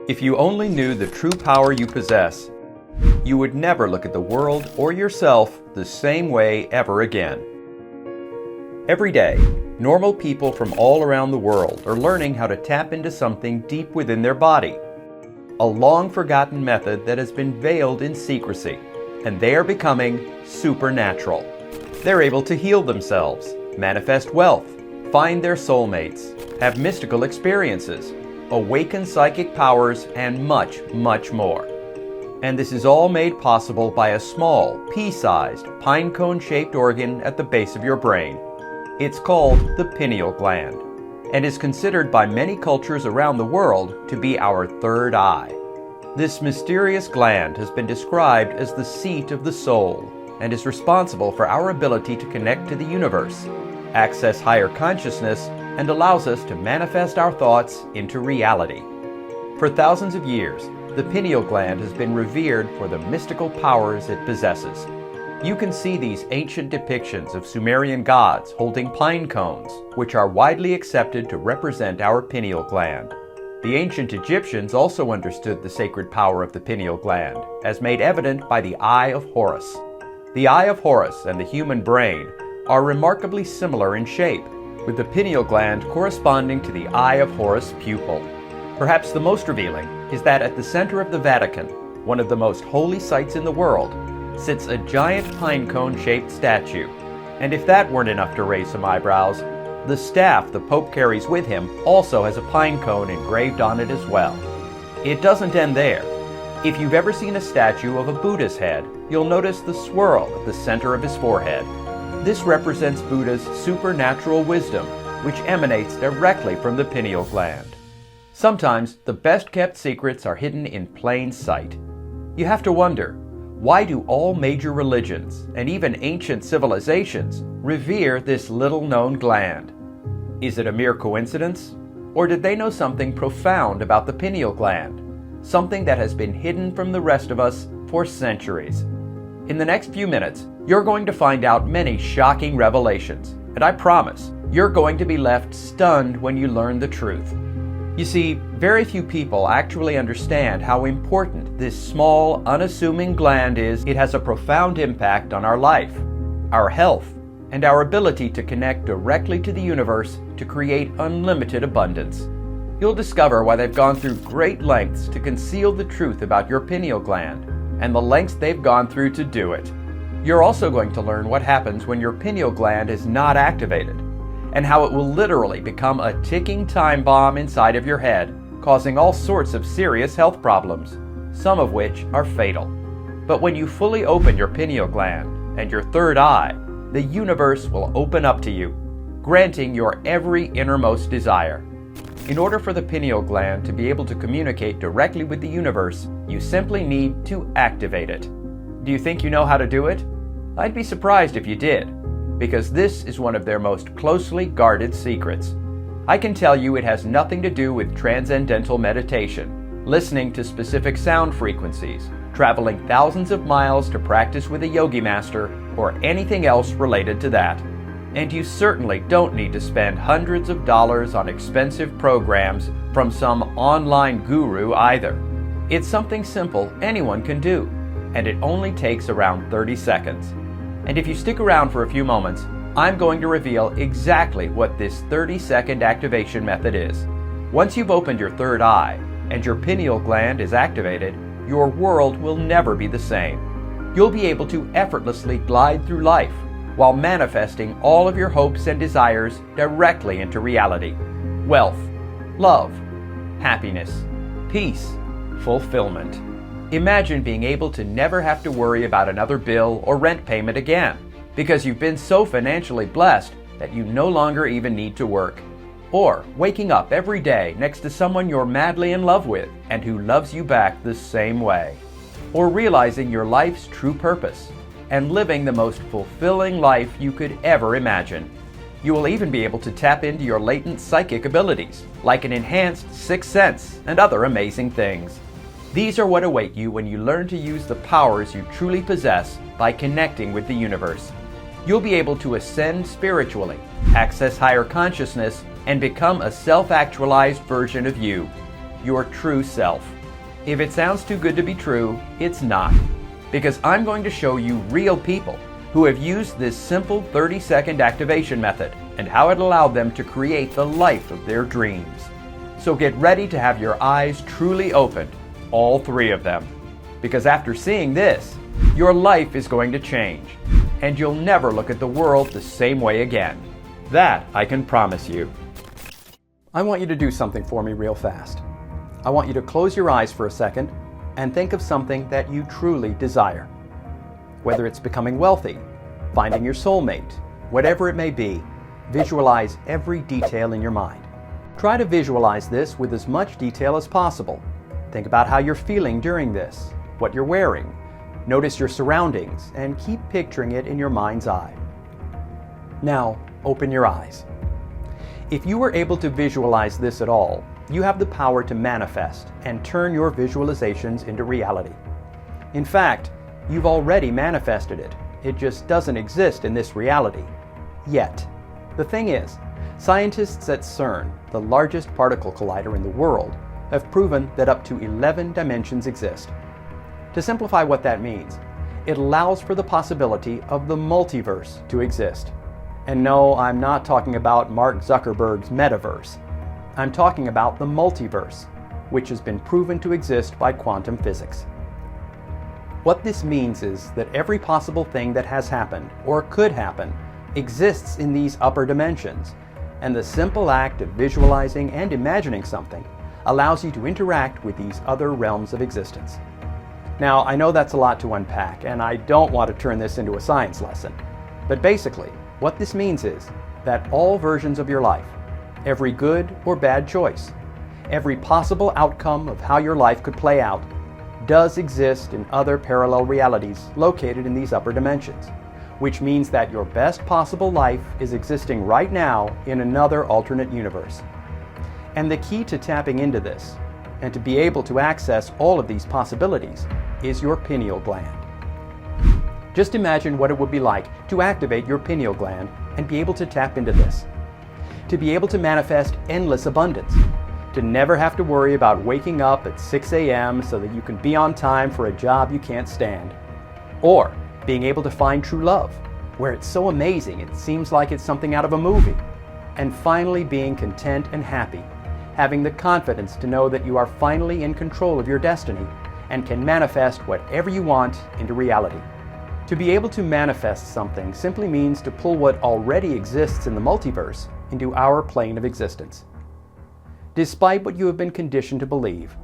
If you only knew the true power you possess, you would never look at the world or yourself the same way ever again. Every day, normal people from all around the world are learning how to tap into something deep within their body, a long-forgotten method that has been veiled in secrecy, and they are becoming supernatural. They're able to heal themselves, manifest wealth, find their soulmates, have mystical experiences, awaken psychic powers, and much, much more. And this is all made possible by a small, pea-sized, pine cone-shaped organ at the base of your brain. It's called the pineal gland, and is considered by many cultures around the world to be our third eye. This mysterious gland has been described as the seat of the soul, and is responsible for our ability to connect to the universe, access higher consciousness, and allows us to manifest our thoughts into reality. For thousands of years, the pineal gland has been revered for the mystical powers it possesses. You can see these ancient depictions of Sumerian gods holding pine cones, which are widely accepted to represent our pineal gland. The ancient Egyptians also understood the sacred power of the pineal gland, as made evident by the Eye of Horus. The Eye of Horus and the human brain are remarkably similar in shape, with the pineal gland corresponding to the Eye of Horus pupil. Perhaps the most revealing is that at the center of the Vatican, one of the most holy sites in the world, sits a giant pine cone-shaped statue. And if that weren't enough to raise some eyebrows, the staff the Pope carries with him also has a pine cone engraved on it as well. It doesn't end there. If you've ever seen a statue of a Buddha's head, you'll notice the swirl at the center of his forehead. This represents Buddha's supernatural wisdom, which emanates directly from the pineal gland. Sometimes the best-kept secrets are hidden in plain sight. You have to wonder, why do all major religions, and even ancient civilizations, revere this little-known gland? Is it a mere coincidence? Or did they know something profound about the pineal gland? Something that has been hidden from the rest of us for centuries. In the next few minutes, you're going to find out many shocking revelations, and I promise, you're going to be left stunned when you learn the truth. You see, very few people actually understand how important this small, unassuming gland is. It has a profound impact on our life, our health, and our ability to connect directly to the universe to create unlimited abundance. You'll discover why they've gone through great lengths to conceal the truth about your pineal gland, and the lengths they've gone through to do it. You're also going to learn what happens when your pineal gland is not activated, and how it will literally become a ticking time bomb inside of your head, causing all sorts of serious health problems, some of which are fatal. But when you fully open your pineal gland and your third eye, the universe will open up to you, granting your every innermost desire. In order for the pineal gland to be able to communicate directly with the universe, you simply need to activate it. Do you think you know how to do it? I'd be surprised if you did, because this is one of their most closely guarded secrets. I can tell you it has nothing to do with transcendental meditation, listening to specific sound frequencies, traveling thousands of miles to practice with a yogi master, or anything else related to that. And you certainly don't need to spend hundreds of dollars on expensive programs from some online guru either. It's something simple anyone can do, and it only takes around 30 seconds. And if you stick around for a few moments, I'm going to reveal exactly what this 30-second activation method is. Once you've opened your third eye and your pineal gland is activated, your world will never be the same. You'll be able to effortlessly glide through life while manifesting all of your hopes and desires directly into reality. Wealth, love, happiness, peace, fulfillment. Imagine being able to never have to worry about another bill or rent payment again, because you've been so financially blessed that you no longer even need to work. Or waking up every day next to someone you're madly in love with and who loves you back the same way. Or realizing your life's true purpose and living the most fulfilling life you could ever imagine. You will even be able to tap into your latent psychic abilities, like an enhanced sixth sense and other amazing things. These are what await you when you learn to use the powers you truly possess by connecting with the universe. You'll be able to ascend spiritually, access higher consciousness, and become a self-actualized version of you. your true self. If it sounds too good to be true, it's not. Because I'm going to show you real people who have used this simple 30-second activation method and how it allowed them to create the life of their dreams. So get ready to have your eyes truly opened, all three of them. Because after seeing this, your life is going to change, and you'll never look at the world the same way again. That I can promise you. I want you to do something for me real fast. I want you to close your eyes for a second and think of something that you truly desire. Whether it's becoming wealthy, finding your soulmate, whatever it may be, visualize every detail in your mind. Try to visualize this with as much detail as possible. Think about how you're feeling during this, what you're wearing. Notice your surroundings and keep picturing it in your mind's eye. Now, open your eyes. If you were able to visualize this at all, you have the power to manifest and turn your visualizations into reality. In fact, you've already manifested it. It just doesn't exist in this reality. Yet. The thing is, scientists at CERN, the largest particle collider in the world, have proven that up to 11 dimensions exist. To simplify what that means, it allows for the possibility of the multiverse to exist. And no, I'm not talking about Mark Zuckerberg's metaverse. I'm talking about the multiverse, which has been proven to exist by quantum physics. What this means is that every possible thing that has happened, or could happen, exists in these upper dimensions, and the simple act of visualizing and imagining something allows you to interact with these other realms of existence. Now, I know that's a lot to unpack, and I don't want to turn this into a science lesson, but basically, what this means is that all versions of your life, every good or bad choice, every possible outcome of how your life could play out, does exist in other parallel realities located in these upper dimensions, which means that your best possible life is existing right now in another alternate universe. And the key to tapping into this, and to be able to access all of these possibilities, is your pineal gland. Just imagine what it would be like to activate your pineal gland and be able to tap into this. To be able to manifest endless abundance. To never have to worry about waking up at 6 a.m. so that you can be on time for a job you can't stand. Or being able to find true love, where it's so amazing it seems like it's something out of a movie. And finally being content and happy, having the confidence to know that you are finally in control of your destiny and can manifest whatever you want into reality. To be able to manifest something simply means to pull what already exists in the multiverse into our plane of existence. Despite what you have been conditioned to believe,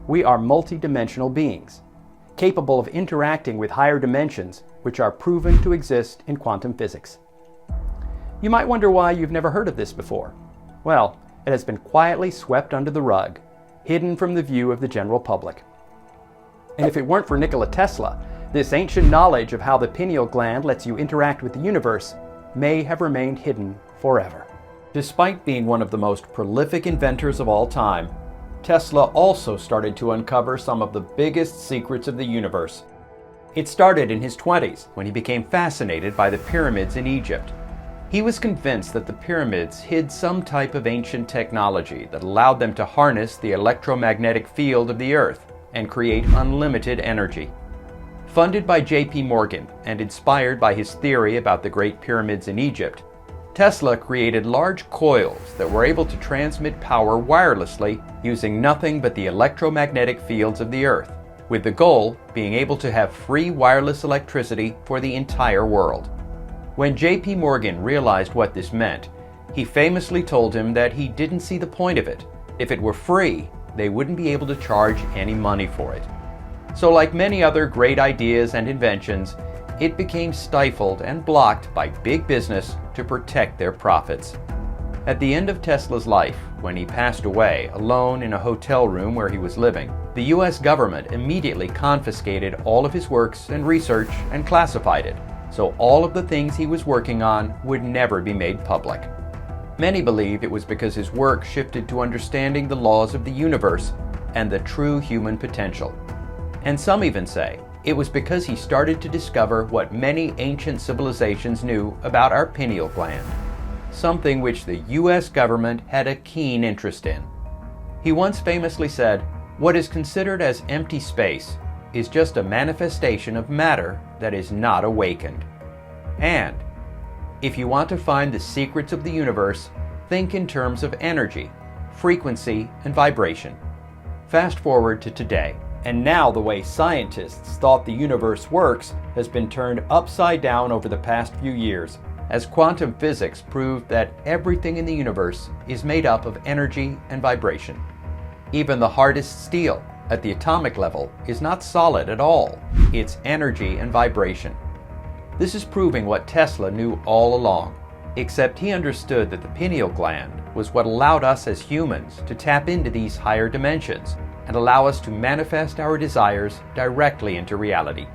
we are multidimensional beings, capable of interacting with higher dimensions which are proven to exist in quantum physics. You might wonder why you've never heard of this before. Well, it has been quietly swept under the rug, hidden from the view of the general public. And if it weren't for Nikola Tesla, this ancient knowledge of how the pineal gland lets you interact with the universe may have remained hidden forever. Despite being one of the most prolific inventors of all time, Tesla also started to uncover some of the biggest secrets of the universe. It started in his 20s when he became fascinated by the pyramids in Egypt. He was convinced that the pyramids hid some type of ancient technology that allowed them to harness the electromagnetic field of the Earth and create unlimited energy. Funded by J.P. Morgan and inspired by his theory about the Great Pyramids in Egypt, Tesla created large coils that were able to transmit power wirelessly using nothing but the electromagnetic fields of the Earth, with the goal being able to have free wireless electricity for the entire world. When J.P. Morgan realized what this meant, he famously told him that he didn't see the point of it. If it were free, they wouldn't be able to charge any money for it. So like many other great ideas and inventions, it became stifled and blocked by big business to protect their profits. At the end of Tesla's life, when he passed away alone in a hotel room where he was living, the US government immediately confiscated all of his works and research and classified it, so all of the things he was working on would never be made public. Many believe it was because his work shifted to understanding the laws of the universe and the true human potential. And some even say it was because he started to discover what many ancient civilizations knew about our pineal gland, something which the US government had a keen interest in. He once famously said, "What is considered as empty space is just a manifestation of matter that is not awakened." And if you want to find the secrets of the universe, think in terms of energy, frequency, and vibration. Fast forward to today, and now the way scientists thought the universe works has been turned upside down over the past few years, as quantum physics proved that everything in the universe is made up of energy and vibration. Even the hardest steel, at the atomic level, is not solid at all. It's energy and vibration. This is proving what Tesla knew all along, except he understood that the pineal gland was what allowed us as humans to tap into these higher dimensions and allow us to manifest our desires directly into reality.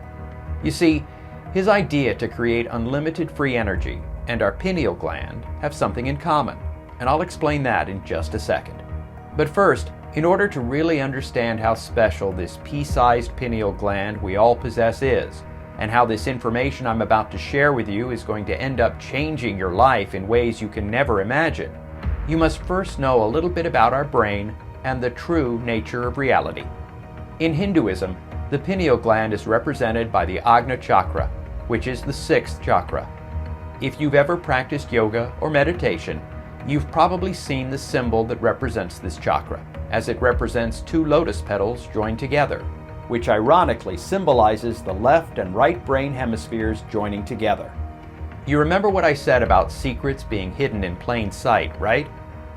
You see, his idea to create unlimited free energy and our pineal gland have something in common, and I'll explain that in just a second. But first, in order to really understand how special this pea-sized pineal gland we all possess is, and how this information I'm about to share with you is going to end up changing your life in ways you can never imagine, you must first know a little bit about our brain and the true nature of reality. In Hinduism, the pineal gland is represented by the Agna chakra, which is the sixth chakra. If you've ever practiced yoga or meditation, you've probably seen the symbol that represents this chakra, as it represents two lotus petals joined together, which ironically symbolizes the left and right brain hemispheres joining together. You remember what I said about secrets being hidden in plain sight, right?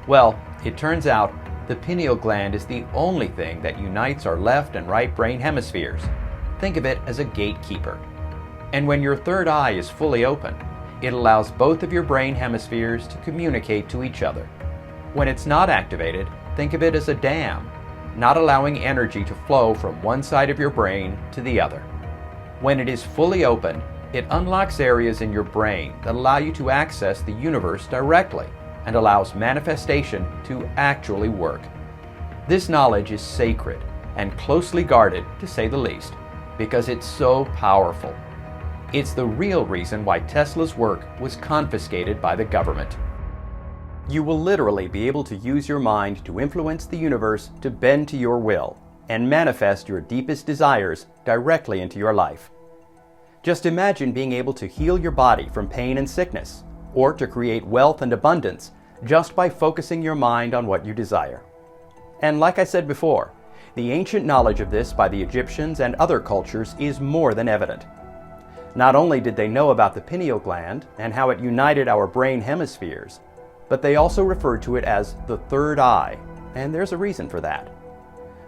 Well, it turns out the pineal gland is the only thing that unites our left and right brain hemispheres. Think of it as a gatekeeper. And when your third eye is fully open, it allows both of your brain hemispheres to communicate to each other. When it's not activated, think of it as a dam, not allowing energy to flow from one side of your brain to the other. When it is fully open, it unlocks areas in your brain that allow you to access the universe directly and allows manifestation to actually work. This knowledge is sacred and closely guarded, to say the least, because it's so powerful. It's the real reason why Tesla's work was confiscated by the government. You will literally be able to use your mind to influence the universe to bend to your will and manifest your deepest desires directly into your life. Just imagine being able to heal your body from pain and sickness, or to create wealth and abundance just by focusing your mind on what you desire. And like I said before, the ancient knowledge of this by the Egyptians and other cultures is more than evident. Not only did they know about the pineal gland and how it united our brain hemispheres, but they also referred to it as the third eye, and there's a reason for that.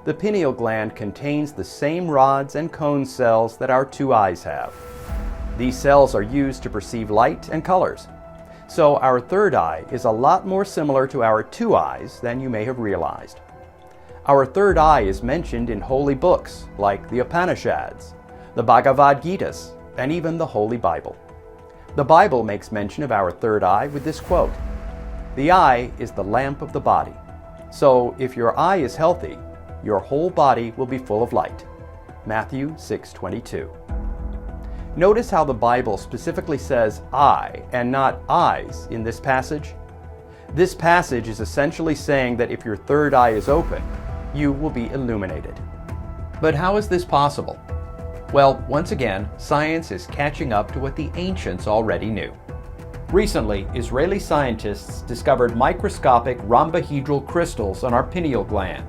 The pineal gland contains the same rods and cone cells that our two eyes have. These cells are used to perceive light and colors, so our third eye is a lot more similar to our two eyes than you may have realized. Our third eye is mentioned in holy books like the Upanishads, the Bhagavad Gita, and even the Holy Bible. The Bible makes mention of our third eye with this quote, "The eye is the lamp of the body. So if your eye is healthy, your whole body will be full of light." Matthew 6:22. Notice how the Bible specifically says eye and not eyes in this passage. This passage is essentially saying that if your third eye is open, you will be illuminated. But how is this possible? Well, once again, science is catching up to what the ancients already knew. Recently, Israeli scientists discovered microscopic rhombohedral crystals on our pineal gland.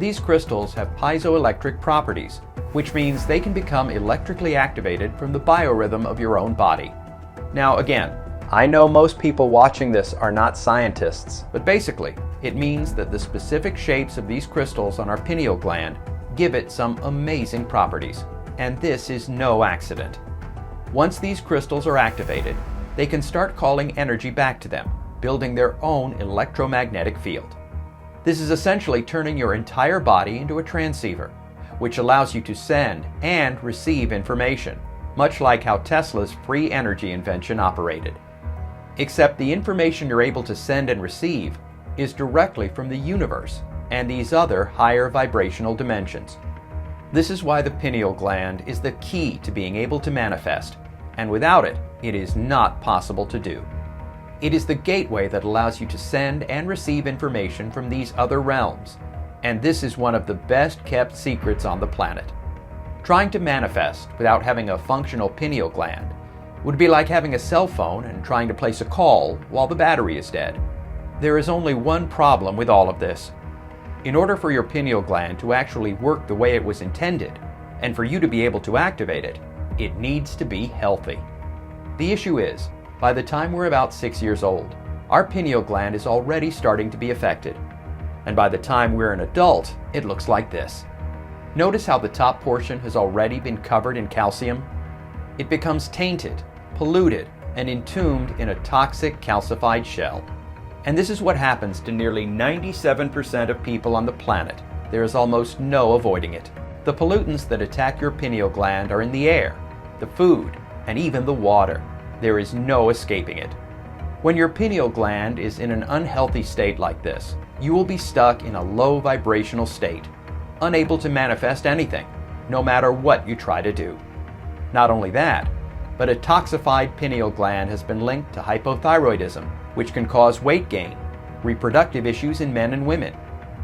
These crystals have piezoelectric properties, which means they can become electrically activated from the biorhythm of your own body. Now again, I know most people watching this are not scientists, but basically, it means that the specific shapes of these crystals on our pineal gland give it some amazing properties, and this is no accident. Once these crystals are activated, they can start calling energy back to them, building their own electromagnetic field. This is essentially turning your entire body into a transceiver, which allows you to send and receive information, much like how Tesla's free energy invention operated. Except the information you're able to send and receive is directly from the universe and these other higher vibrational dimensions. This is why the pineal gland is the key to being able to manifest, and without it, it is not possible to do. It is the gateway that allows you to send and receive information from these other realms, And this is one of the best kept secrets on the planet. Trying to manifest without having a functional pineal gland would be like having a cell phone and trying to place a call while the battery is dead. There is only one problem with all of this. In order for your pineal gland to actually work the way it was intended, and for you to be able to activate it, it needs to be healthy. The issue is, by the time we're about 6 years old, our pineal gland is already starting to be affected. And by the time we're an adult, it looks like this. Notice how the top portion has already been covered in calcium? It becomes tainted, polluted, and entombed in a toxic calcified shell. And this is what happens to nearly 97% of people on the planet. There is almost no avoiding it. The pollutants that attack your pineal gland are in the air, the food, and even the water. There is no escaping it. When your pineal gland is in an unhealthy state like this, you will be stuck in a low vibrational state, unable to manifest anything, no matter what you try to do. Not only that, but a toxified pineal gland has been linked to hypothyroidism, which can cause weight gain, reproductive issues in men and women,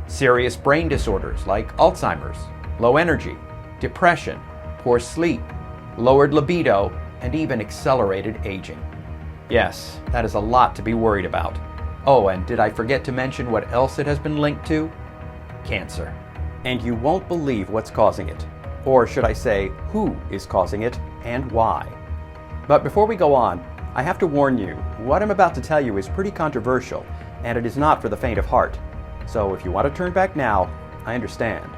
serious brain disorders like Alzheimer's, low energy, depression, poor sleep, lowered libido, and even accelerated aging. Yes, that is a lot to be worried about. Oh, and did I forget to mention what else it has been linked to? Cancer. And you won't believe what's causing it. Or should I say, who is causing it and why. But before we go on, I have to warn you, what I'm about to tell you is pretty controversial, and it is not for the faint of heart. So if you want to turn back now, I understand.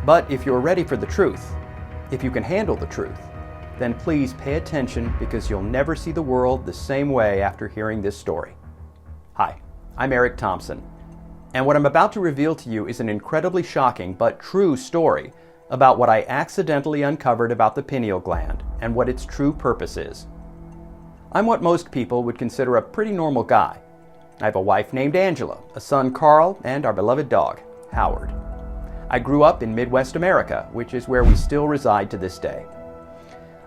But if you're ready for the truth, if you can handle the truth, then please pay attention, because you'll never see the world the same way after hearing this story. Hi, I'm Eric Thompson, and what I'm about to reveal to you is an incredibly shocking but true story about what I accidentally uncovered about the pineal gland and what its true purpose is. I'm what most people would consider a pretty normal guy. I have a wife named Angela, a son Carl, and our beloved dog, Howard. I grew up in Midwest America, which is where we still reside to this day.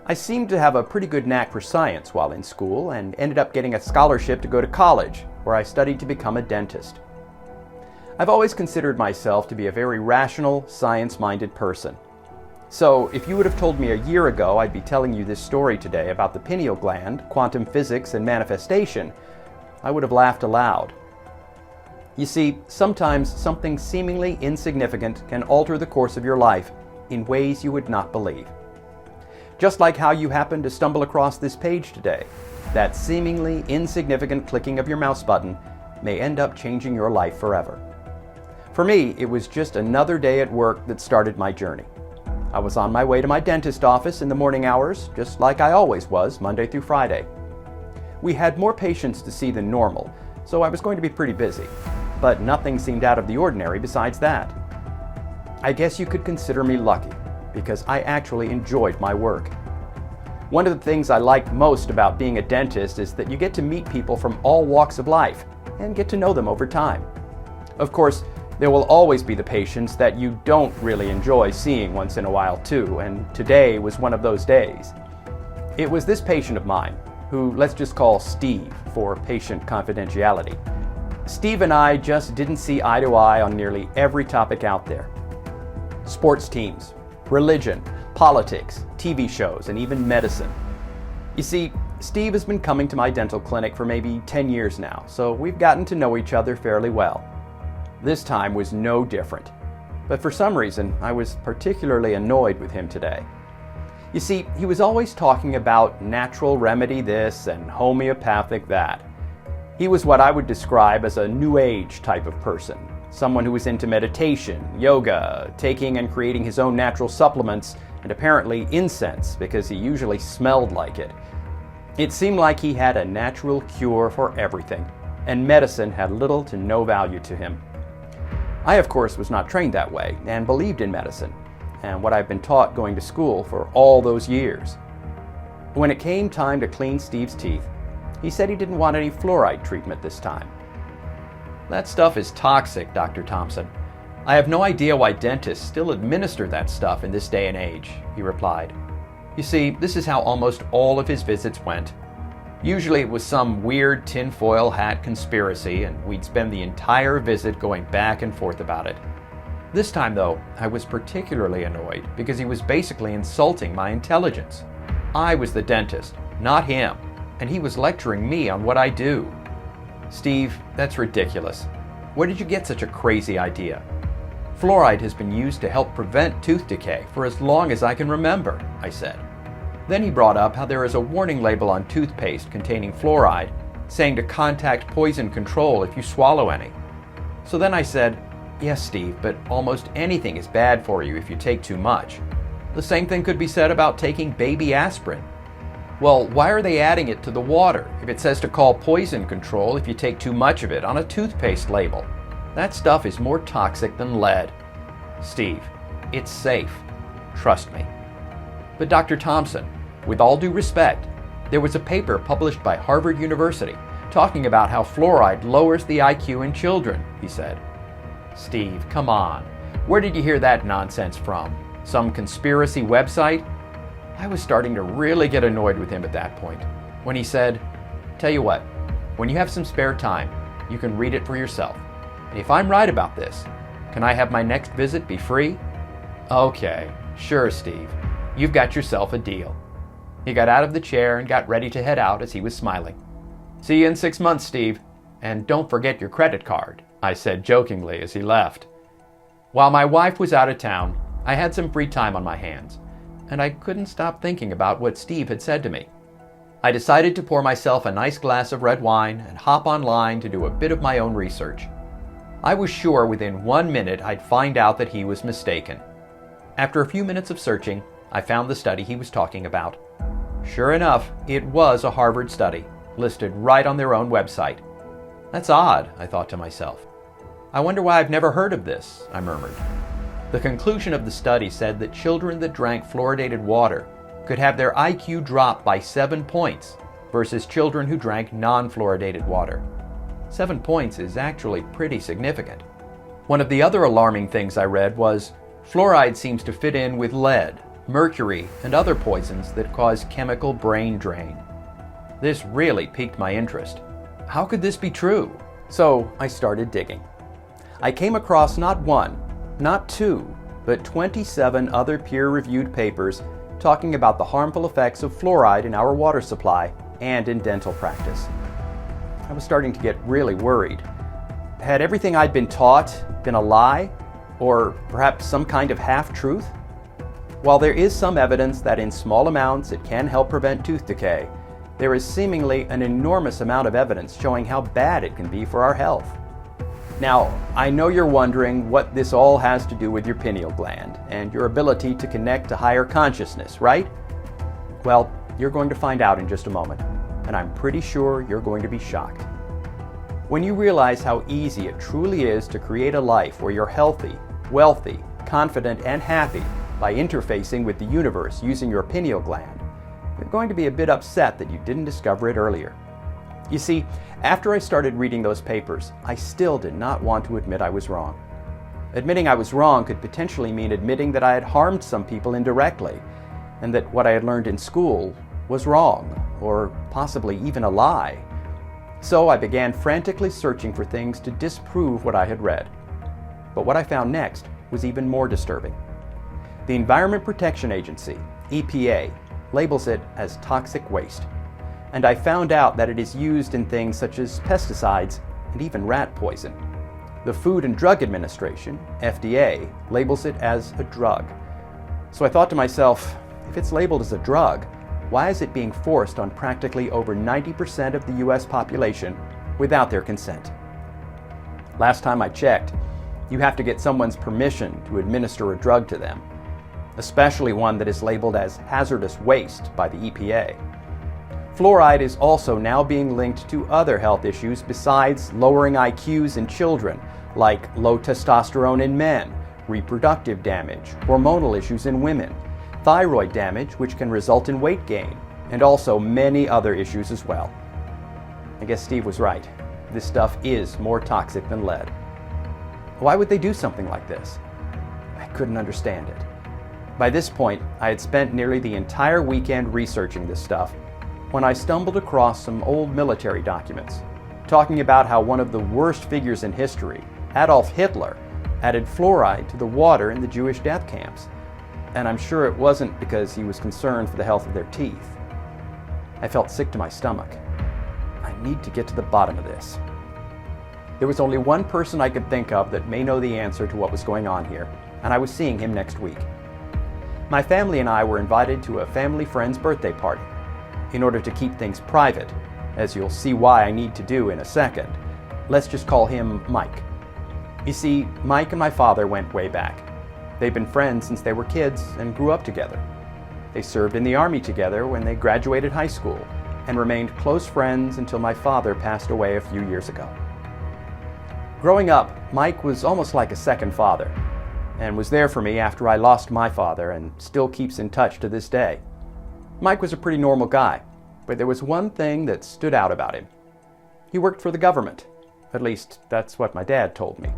I seemed to have a pretty good knack for science while in school and ended up getting a scholarship to go to college, where I studied to become a dentist. I've always considered myself to be a very rational, science-minded person. So if you would have told me a year ago I'd be telling you this story today about the pineal gland, quantum physics, and manifestation, I would have laughed aloud. You see, sometimes something seemingly insignificant can alter the course of your life in ways you would not believe. Just like how you happened to stumble across this page today, that seemingly insignificant clicking of your mouse button may end up changing your life forever. For me, it was just another day at work that started my journey. I was on my way to my dentist office in the morning hours, just like I always was, Monday through Friday. We had more patients to see than normal, so I was going to be pretty busy, but nothing seemed out of the ordinary besides that. I guess you could consider me lucky, because I actually enjoyed my work. One of the things I liked most about being a dentist is that you get to meet people from all walks of life and get to know them over time. Of course, there will always be the patients that you don't really enjoy seeing once in a while too, and today was one of those days. It was this patient of mine, who let's just call Steve for patient confidentiality. Steve and I just didn't see eye to eye on nearly every topic out there. Sports teams, religion, politics, TV shows, and even medicine. You see, Steve has been coming to my dental clinic for maybe 10 years now, so we've gotten to know each other fairly well. This time was no different, but for some reason I was particularly annoyed with him today. You see, he was always talking about natural remedy this and homeopathic that. He was what I would describe as a new age type of person. Someone who was into meditation, yoga, taking and creating his own natural supplements, and apparently incense because he usually smelled like it. It seemed like he had a natural cure for everything, and medicine had little to no value to him. I, of course, was not trained that way and believed in medicine, and what I've been taught going to school for all those years. When it came time to clean Steve's teeth, he said he didn't want any fluoride treatment this time. "That stuff is toxic, Dr. Thompson. I have no idea why dentists still administer that stuff in this day and age," he replied. You see, this is how almost all of his visits went. Usually it was some weird tinfoil hat conspiracy, and we'd spend the entire visit going back and forth about it. This time, though, I was particularly annoyed because he was basically insulting my intelligence. I was the dentist, not him, and he was lecturing me on what I do. Steve, that's ridiculous. Where did you get such a crazy idea? Fluoride has been used to help prevent tooth decay for as long as I can remember, I said. Then he brought up how there is a warning label on toothpaste containing fluoride saying to contact poison control if you swallow any. So then I said, yes, Steve, but almost anything is bad for you if you take too much. The same thing could be said about taking baby aspirin. Well, why are they adding it to the water if it says to call poison control if you take too much of it on a toothpaste label? That stuff is more toxic than lead. Steve, it's safe. Trust me. But Dr. Thompson, with all due respect, there was a paper published by Harvard University talking about how fluoride lowers the IQ in children, he said. Steve, come on. Where did you hear that nonsense from? Some conspiracy website? I was starting to really get annoyed with him at that point, when he said, tell you what, when you have some spare time, you can read it for yourself. And if I'm right about this, can I have my next visit be free? Okay, sure, Steve. You've got yourself a deal. He got out of the chair and got ready to head out as he was smiling. See you in 6 months, Steve. And don't forget your credit card, I said jokingly as he left. While my wife was out of town, I had some free time on my hands, and I couldn't stop thinking about what Steve had said to me. I decided to pour myself a nice glass of red wine and hop online to do a bit of my own research. I was sure within 1 minute I'd find out that he was mistaken. After a few minutes of searching, I found the study he was talking about. Sure enough, it was a Harvard study, listed right on their own website. That's odd, I thought to myself. I wonder why I've never heard of this, I murmured. The conclusion of the study said that children that drank fluoridated water could have their IQ drop by 7 points versus children who drank non-fluoridated water. 7 points is actually pretty significant. One of the other alarming things I read was fluoride seems to fit in with lead, mercury, and other poisons that cause chemical brain drain. This really piqued my interest. How could this be true? So I started digging. I came across not one, not two, but 27 other peer-reviewed papers talking about the harmful effects of fluoride in our water supply and in dental practice. I was starting to get really worried. Had everything I'd been taught been a lie, or perhaps some kind of half-truth? While there is some evidence that in small amounts it can help prevent tooth decay, there is seemingly an enormous amount of evidence showing how bad it can be for our health. Now, I know you're wondering what this all has to do with your pineal gland and your ability to connect to higher consciousness, right? Well, you're going to find out in just a moment, and I'm pretty sure you're going to be shocked. When you realize how easy it truly is to create a life where you're healthy, wealthy, confident, and happy by interfacing with the universe using your pineal gland, you're going to be a bit upset that you didn't discover it earlier. You see, after I started reading those papers, I still did not want to admit I was wrong. Admitting I was wrong could potentially mean admitting that I had harmed some people indirectly, and that what I had learned in school was wrong, or possibly even a lie. So I began frantically searching for things to disprove what I had read. But what I found next was even more disturbing. The Environment Protection Agency, EPA, labels it as toxic waste. And I found out that it is used in things such as pesticides and even rat poison. The Food and Drug Administration, FDA, labels it as a drug. So I thought to myself, if it's labeled as a drug, why is it being forced on practically over 90% of the US population without their consent? Last time I checked, you have to get someone's permission to administer a drug to them, especially one that is labeled as hazardous waste by the EPA. Fluoride is also now being linked to other health issues besides lowering IQs in children, like low testosterone in men, reproductive damage, hormonal issues in women, thyroid damage, which can result in weight gain, and also many other issues as well. I guess Steve was right. This stuff is more toxic than lead. Why would they do something like this? I couldn't understand it. By this point, I had spent nearly the entire weekend researching this stuff when I stumbled across some old military documents talking about how one of the worst figures in history, Adolf Hitler, added fluoride to the water in the Jewish death camps, and I'm sure it wasn't because he was concerned for the health of their teeth. I felt sick to my stomach. I need to get to the bottom of this. There was only one person I could think of that may know the answer to what was going on here, and I was seeing him next week. My family and I were invited to a family friend's birthday party. In order to keep things private, as you'll see why I need to do in a second, let's just call him Mike. You see, Mike and my father went way back. They've been friends since they were kids and grew up together. They served in the Army together when they graduated high school and remained close friends until my father passed away a few years ago. Growing up, Mike was almost like a second father and was there for me after I lost my father and still keeps in touch to this day. Mike was a pretty normal guy, but there was one thing that stood out about him. He worked for the government. At least, that's what my dad told me.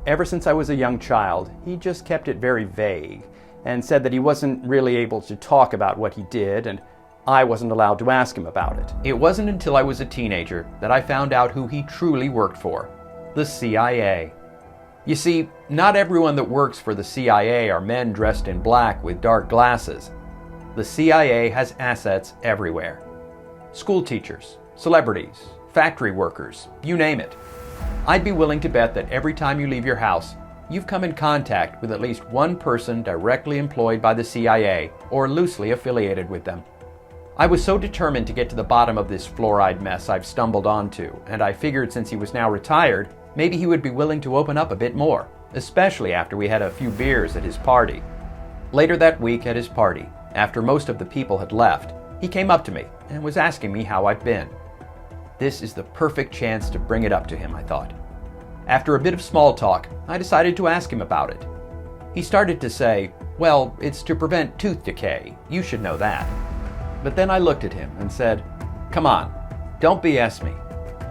Ever since I was a young child, he just kept it very vague and said that he wasn't really able to talk about what he did, and I wasn't allowed to ask him about it. It wasn't until I was a teenager that I found out who he truly worked for: the CIA. You see, not everyone that works for the CIA are men dressed in black with dark glasses. The CIA has assets everywhere. School teachers, celebrities, factory workers, you name it. I'd be willing to bet that every time you leave your house, you've come in contact with at least one person directly employed by the CIA or loosely affiliated with them. I was so determined to get to the bottom of this fluoride mess I've stumbled onto, and I figured since he was now retired, maybe he would be willing to open up a bit more, especially after we had a few beers at his party. Later that week at his party, after most of the people had left, he came up to me and was asking me how I'd been. This is the perfect chance to bring it up to him, I thought. After a bit of small talk, I decided to ask him about it. He started to say, "Well, it's to prevent tooth decay. You should know that." But then I looked at him and said, "Come on, don't BS me.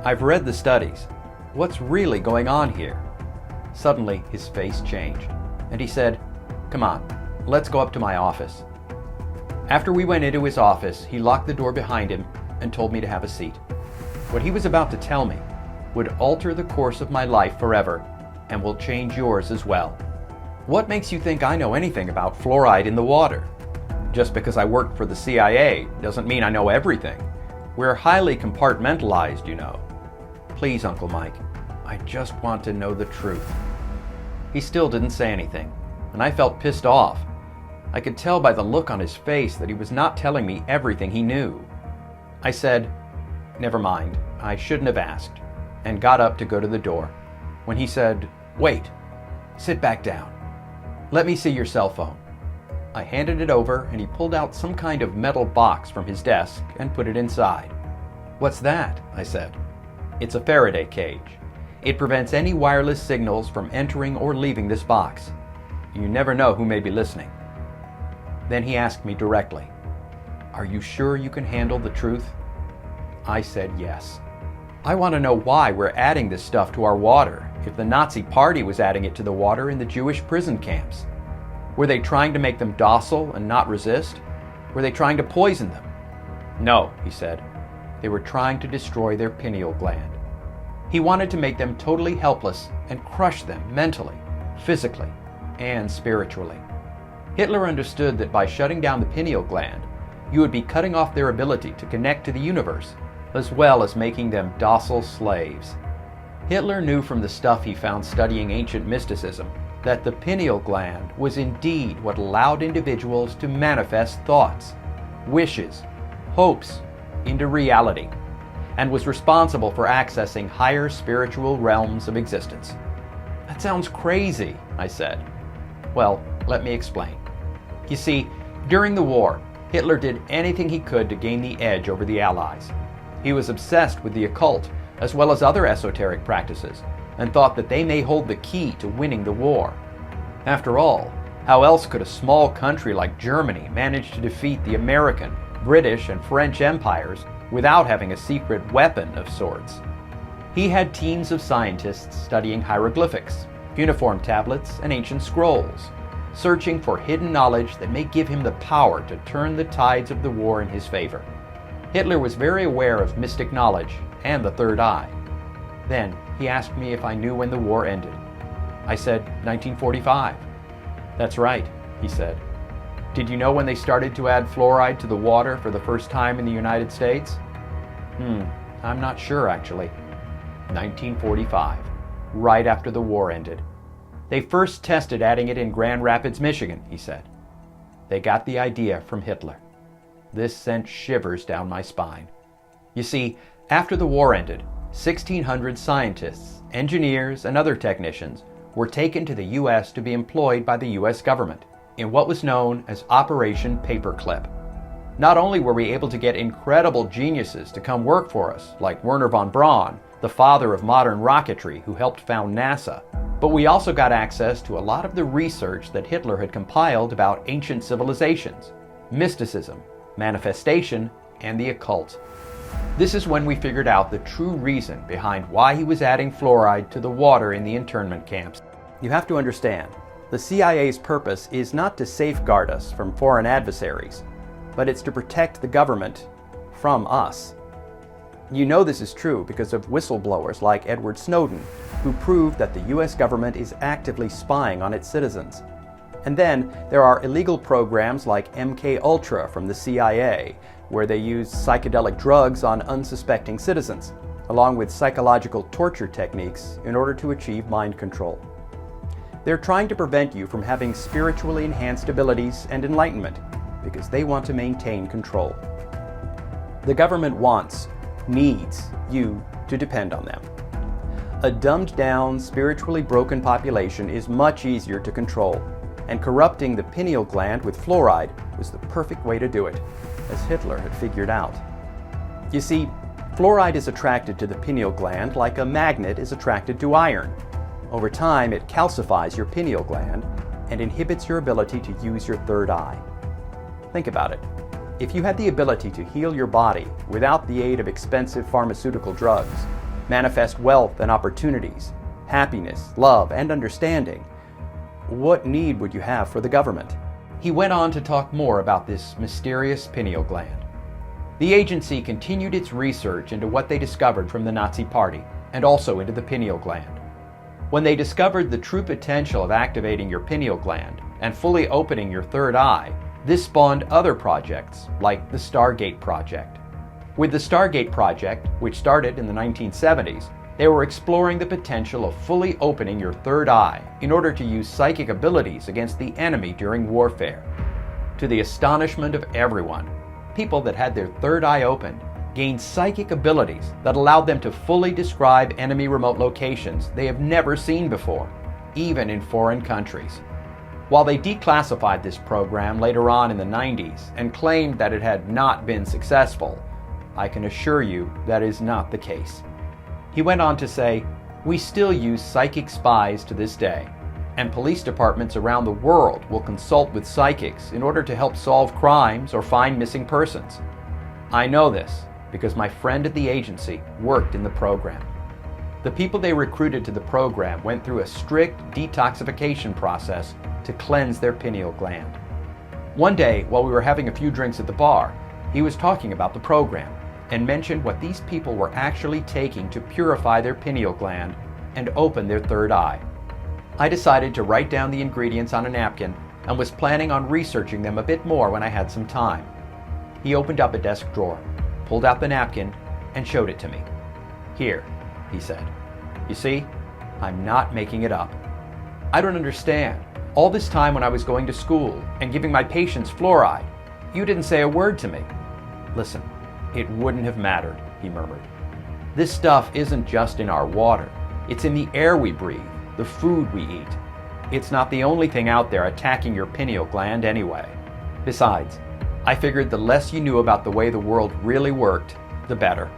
I've read the studies. What's really going on here?" Suddenly, his face changed, and he said, "Come on, let's go up to my office." After we went into his office, he locked the door behind him and told me to have a seat. What he was about to tell me would alter the course of my life forever and will change yours as well. What makes you think I know anything about fluoride in the water? Just because I worked for the CIA doesn't mean I know everything. We're highly compartmentalized, you know. Please, Uncle Mike, I just want to know the truth. He still didn't say anything, and I felt pissed off. I could tell by the look on his face that he was not telling me everything he knew. I said, "Never mind, I shouldn't have asked," and got up to go to the door, when he said, "Wait, sit back down. Let me see your cell phone." I handed it over, and he pulled out some kind of metal box from his desk and put it inside. "What's that?" I said. "It's a Faraday cage. It prevents any wireless signals from entering or leaving this box. You never know who may be listening." Then he asked me directly, "Are you sure you can handle the truth?" I said yes. "I want to know why we're adding this stuff to our water if the Nazi Party was adding it to the water in the Jewish prison camps. Were they trying to make them docile and not resist? Were they trying to poison them?" "No," he said. "They were trying to destroy their pineal gland." He wanted to make them totally helpless and crush them mentally, physically, and spiritually. Hitler understood that by shutting down the pineal gland, you would be cutting off their ability to connect to the universe, as well as making them docile slaves. Hitler knew from the stuff he found studying ancient mysticism that the pineal gland was indeed what allowed individuals to manifest thoughts, wishes, hopes into reality, and was responsible for accessing higher spiritual realms of existence. "That sounds crazy," I said. "Well, let me explain. You see, during the war, Hitler did anything he could to gain the edge over the Allies. He was obsessed with the occult, as well as other esoteric practices, and thought that they may hold the key to winning the war. After all, how else could a small country like Germany manage to defeat the American, British, and French empires without having a secret weapon of sorts? He had teams of scientists studying hieroglyphics, cuneiform tablets, and ancient scrolls, searching for hidden knowledge that may give him the power to turn the tides of the war in his favor. Hitler was very aware of mystic knowledge and the third eye. Then he asked me if I knew when the war ended. I said, 1945. That's right, he said. Did you know when they started to add fluoride to the water for the first time in the United States? I'm not sure actually. 1945, right after the war ended. They first tested adding it in Grand Rapids, Michigan, he said. They got the idea from Hitler. This sent shivers down my spine. You see, after the war ended, 1,600 scientists, engineers, and other technicians were taken to the U.S. to be employed by the U.S. government in what was known as Operation Paperclip. Not only were we able to get incredible geniuses to come work for us, like Wernher von Braun, the father of modern rocketry who helped found NASA, but we also got access to a lot of the research that Hitler had compiled about ancient civilizations, mysticism, manifestation, and the occult. This is when we figured out the true reason behind why he was adding fluoride to the water in the internment camps. You have to understand, the CIA's purpose is not to safeguard us from foreign adversaries, but it's to protect the government from us. You know this is true because of whistleblowers like Edward Snowden, who proved that the US government is actively spying on its citizens. And then there are illegal programs like MK Ultra from the CIA, where they use psychedelic drugs on unsuspecting citizens, along with psychological torture techniques in order to achieve mind control. They're trying to prevent you from having spiritually enhanced abilities and enlightenment because they want to maintain control. The government needs you to depend on them. A dumbed down, spiritually broken population is much easier to control, and corrupting the pineal gland with fluoride was the perfect way to do it, as Hitler had figured out. You see, fluoride is attracted to the pineal gland like a magnet is attracted to iron. Over time, it calcifies your pineal gland and inhibits your ability to use your third eye. Think about it. If you had the ability to heal your body without the aid of expensive pharmaceutical drugs, manifest wealth and opportunities, happiness, love, and understanding, what need would you have for the government? He went on to talk more about this mysterious pineal gland. The agency continued its research into what they discovered from the Nazi Party and also into the pineal gland. When they discovered the true potential of activating your pineal gland and fully opening your third eye, this spawned other projects like the Stargate Project. With the Stargate Project, which started in the 1970s, they were exploring the potential of fully opening your third eye in order to use psychic abilities against the enemy during warfare. To the astonishment of everyone, people that had their third eye opened gained psychic abilities that allowed them to fully describe enemy remote locations they have never seen before, even in foreign countries. While they declassified this program later on in the 90s and claimed that it had not been successful, I can assure you that is not the case. He went on to say, "We still use psychic spies to this day, and police departments around the world will consult with psychics in order to help solve crimes or find missing persons. I know this because my friend at the agency worked in the program." The people they recruited to the program went through a strict detoxification process to cleanse their pineal gland. One day, while we were having a few drinks at the bar, he was talking about the program and mentioned what these people were actually taking to purify their pineal gland and open their third eye. I decided to write down the ingredients on a napkin and was planning on researching them a bit more when I had some time. He opened up a desk drawer, pulled out the napkin, and showed it to me. "Here," he said. "You see, I'm not making it up. I don't understand. All this time when I was going to school and giving my patients fluoride, you didn't say a word to me." "Listen, it wouldn't have mattered," he murmured. "This stuff isn't just in our water. It's in the air we breathe, the food we eat. It's not the only thing out there attacking your pineal gland anyway. Besides, I figured the less you knew about the way the world really worked, the better.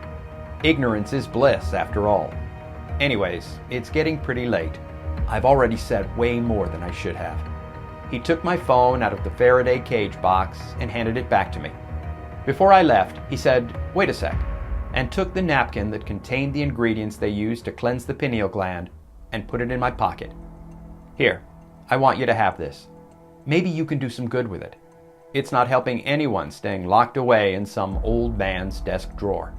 Ignorance is bliss, after all. Anyways, it's getting pretty late. I've already said way more than I should have." He took my phone out of the Faraday cage box and handed it back to me. Before I left, he said, "Wait a sec," and took the napkin that contained the ingredients they used to cleanse the pineal gland and put it in my pocket. "Here, I want you to have this. Maybe you can do some good with it. It's not helping anyone staying locked away in some old man's desk drawer."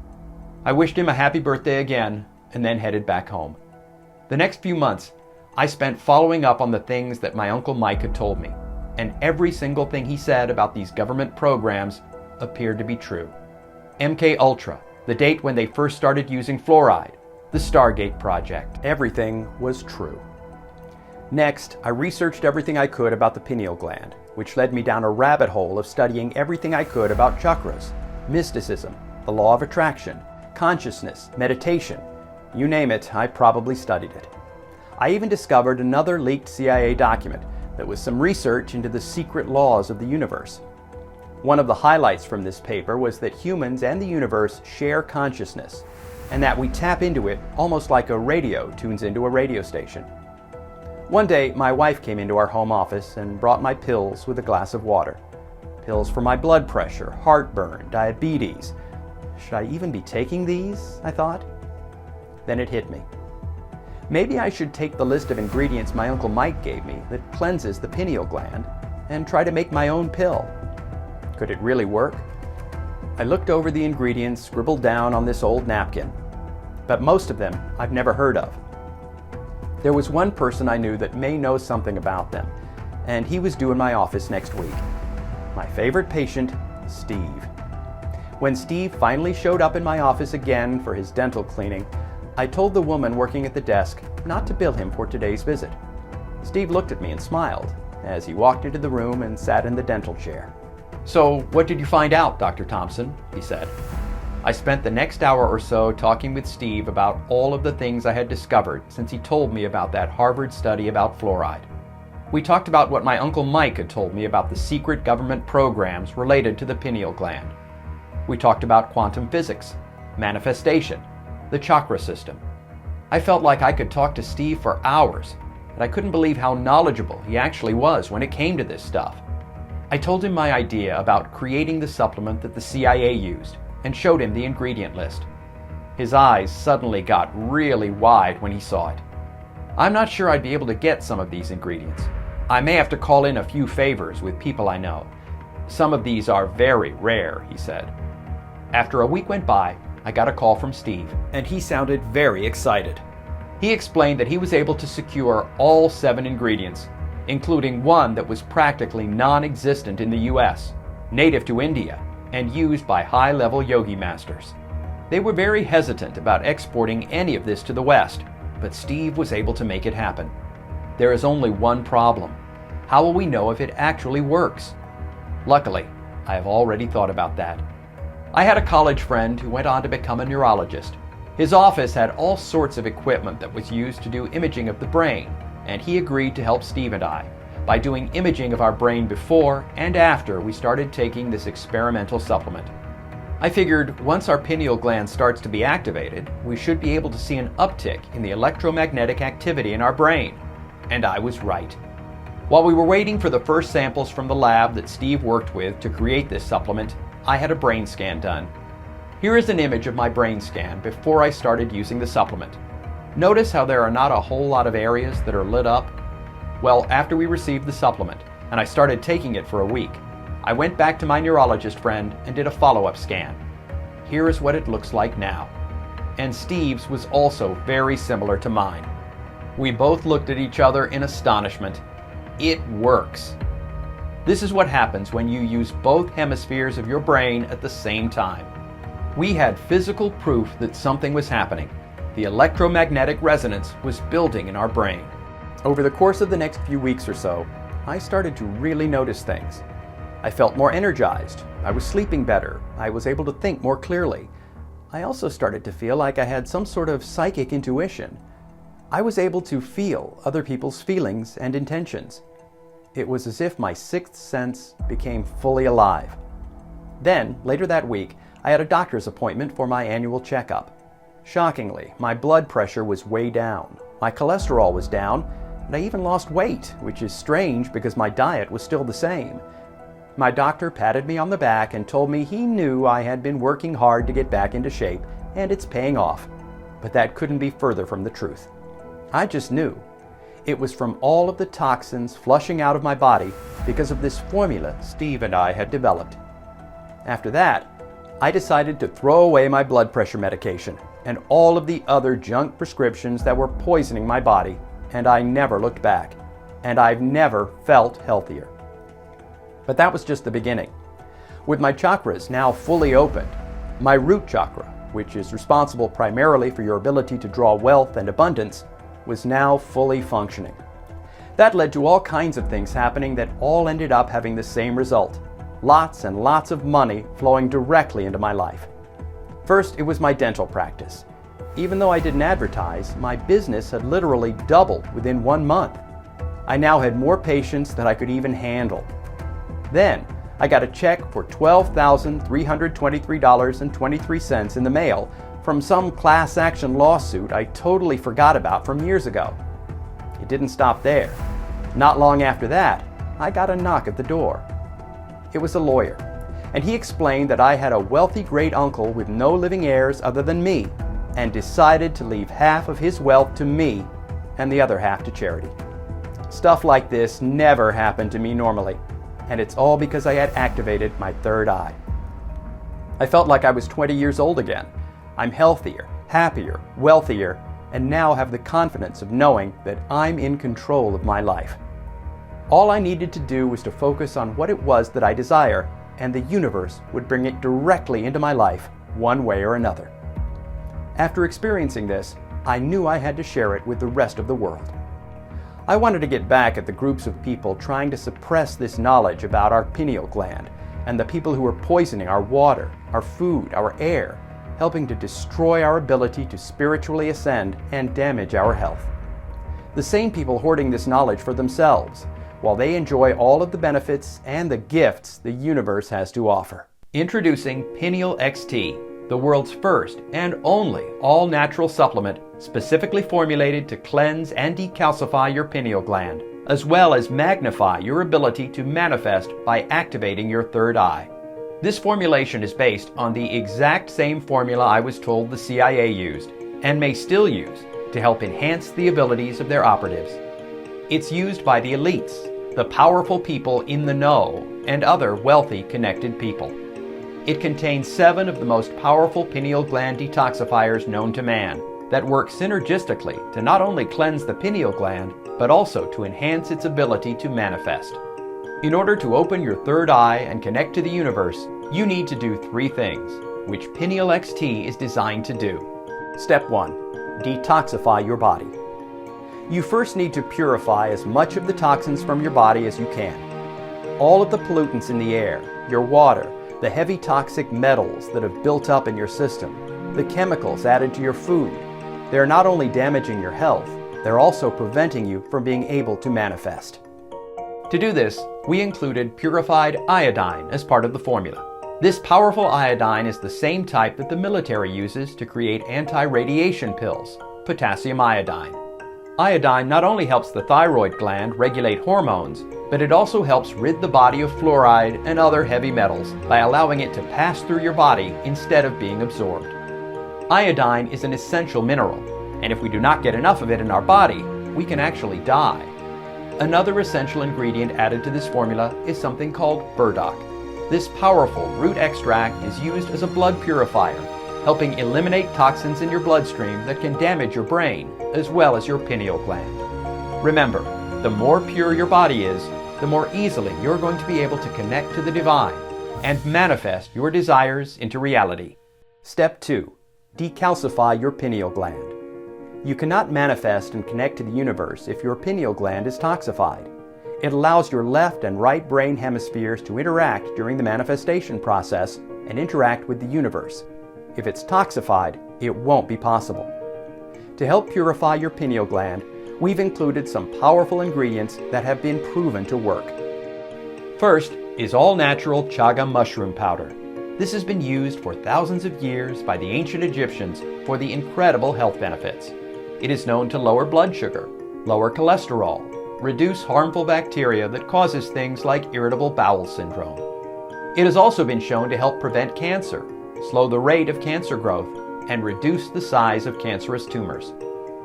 I wished him a happy birthday again and then headed back home. The next few months, I spent following up on the things that my Uncle Mike had told me, and every single thing he said about these government programs appeared to be true. MK Ultra, the date when they first started using fluoride, the Stargate project, everything was true. Next, I researched everything I could about the pineal gland, which led me down a rabbit hole of studying everything I could about chakras, mysticism, the law of attraction, consciousness, meditation. You name it, I probably studied it. I even discovered another leaked CIA document that was some research into the secret laws of the universe. One of the highlights from this paper was that humans and the universe share consciousness, and that we tap into it almost like a radio tunes into a radio station. One day, my wife came into our home office and brought my pills with a glass of water. Pills for my blood pressure, heartburn, diabetes. Should I even be taking these? I thought. Then it hit me. Maybe I should take the list of ingredients my Uncle Mike gave me that cleanses the pineal gland and try to make my own pill. Could it really work? I looked over the ingredients scribbled down on this old napkin, but most of them I've never heard of. There was one person I knew that may know something about them, and he was due in my office next week. My favorite patient, Steve. When Steve finally showed up in my office again for his dental cleaning, I told the woman working at the desk not to bill him for today's visit. Steve looked at me and smiled as he walked into the room and sat in the dental chair. "So, what did you find out, Dr. Thompson?" he said. I spent the next hour or so talking with Steve about all of the things I had discovered since he told me about that Harvard study about fluoride. We talked about what my Uncle Mike had told me about the secret government programs related to the pineal gland. We talked about quantum physics, manifestation, the chakra system. I felt like I could talk to Steve for hours, and I couldn't believe how knowledgeable he actually was when it came to this stuff. I told him my idea about creating the supplement that the CIA used, and showed him the ingredient list. His eyes suddenly got really wide when he saw it. "I'm not sure I'd be able to get some of these ingredients. I may have to call in a few favors with people I know. Some of these are very rare," he said. After a week went by, I got a call from Steve, and he sounded very excited. He explained that he was able to secure all 7 ingredients, including one that was practically non-existent in the US, native to India, and used by high-level yogi masters. They were very hesitant about exporting any of this to the West, but Steve was able to make it happen. There is only one problem. How will we know if it actually works? Luckily, I have already thought about that. I had a college friend who went on to become a neurologist. His office had all sorts of equipment that was used to do imaging of the brain, and he agreed to help Steve and I by doing imaging of our brain before and after we started taking this experimental supplement. I figured once our pineal gland starts to be activated, we should be able to see an uptick in the electromagnetic activity in our brain. And I was right. While we were waiting for the first samples from the lab that Steve worked with to create this supplement, I had a brain scan done. Here is an image of my brain scan before I started using the supplement. Notice how there are not a whole lot of areas that are lit up? Well, after we received the supplement, and I started taking it for a week, I went back to my neurologist friend and did a follow-up scan. Here is what it looks like now. And Steve's was also very similar to mine. We both looked at each other in astonishment. It works. This is what happens when you use both hemispheres of your brain at the same time. We had physical proof that something was happening. The electromagnetic resonance was building in our brain. Over the course of the next few weeks or so, I started to really notice things. I felt more energized. I was sleeping better. I was able to think more clearly. I also started to feel like I had some sort of psychic intuition. I was able to feel other people's feelings and intentions. It was as if my 6th sense became fully alive. Then, later that week, I had a doctor's appointment for my annual checkup. Shockingly, my blood pressure was way down. My cholesterol was down, and I even lost weight, which is strange because my diet was still the same. My doctor patted me on the back and told me he knew I had been working hard to get back into shape, and it's paying off. But that couldn't be further from the truth. I just knew. It was from all of the toxins flushing out of my body because of this formula Steve and I had developed. After that, I decided to throw away my blood pressure medication and all of the other junk prescriptions that were poisoning my body and I never looked back, and I've never felt healthier. But that was just the beginning. With my chakras now fully opened, my root chakra, which is responsible primarily for your ability to draw wealth and abundance, was now fully functioning. That led to all kinds of things happening that all ended up having the same result: lots and lots of money flowing directly into my life. First, it was my dental practice. Even though I didn't advertise, my business had literally doubled within 1 month. I now had more patients than I could even handle. Then, I got a check for $12,323.23 in the mail from some class action lawsuit I totally forgot about from years ago. It didn't stop there. Not long after that, I got a knock at the door. It was a lawyer, and he explained that I had a wealthy great uncle with no living heirs other than me, and decided to leave half of his wealth to me and the other half to charity. Stuff like this never happened to me normally, and it's all because I had activated my third eye. I felt like I was 20 years old again. I'm healthier, happier, wealthier, and now have the confidence of knowing that I'm in control of my life. All I needed to do was to focus on what it was that I desire, and the universe would bring it directly into my life, one way or another. After experiencing this, I knew I had to share it with the rest of the world. I wanted to get back at the groups of people trying to suppress this knowledge about our pineal gland, and the people who are poisoning our water, our food, our air, helping to destroy our ability to spiritually ascend and damage our health. The same people hoarding this knowledge for themselves, while they enjoy all of the benefits and the gifts the universe has to offer. Introducing PinealXT, the world's first and only all-natural supplement specifically formulated to cleanse and decalcify your pineal gland, as well as magnify your ability to manifest by activating your third eye. This formulation is based on the exact same formula I was told the CIA used, and may still use, to help enhance the abilities of their operatives. It's used by the elites, the powerful people in the know, and other wealthy, connected people. It contains 7 of the most powerful pineal gland detoxifiers known to man that work synergistically to not only cleanse the pineal gland, but also to enhance its ability to manifest. In order to open your third eye and connect to the universe, you need to do 3 things, which PinealXT is designed to do. Step 1. Detoxify your body. You first need to purify as much of the toxins from your body as you can. All of the pollutants in the air, your water, the heavy toxic metals that have built up in your system, the chemicals added to your food, they're not only damaging your health, they're also preventing you from being able to manifest. To do this, we included purified iodine as part of the formula. This powerful iodine is the same type that the military uses to create anti-radiation pills, potassium iodine. Iodine not only helps the thyroid gland regulate hormones, but it also helps rid the body of fluoride and other heavy metals by allowing it to pass through your body instead of being absorbed. Iodine is an essential mineral, and if we do not get enough of it in our body, we can actually die. Another essential ingredient added to this formula is something called burdock. This powerful root extract is used as a blood purifier, helping eliminate toxins in your bloodstream that can damage your brain, as well as your pineal gland. Remember, the more pure your body is, the more easily you're going to be able to connect to the divine and manifest your desires into reality. Step 2. Decalcify your pineal gland. You cannot manifest and connect to the universe if your pineal gland is toxified. It allows your left and right brain hemispheres to interact during the manifestation process and interact with the universe. If it's toxified, it won't be possible. To help purify your pineal gland, we've included some powerful ingredients that have been proven to work. First is all-natural chaga mushroom powder. This has been used for thousands of years by the ancient Egyptians for the incredible health benefits. It is known to lower blood sugar, lower cholesterol, reduce harmful bacteria that causes things like irritable bowel syndrome. It has also been shown to help prevent cancer, slow the rate of cancer growth, and reduce the size of cancerous tumors.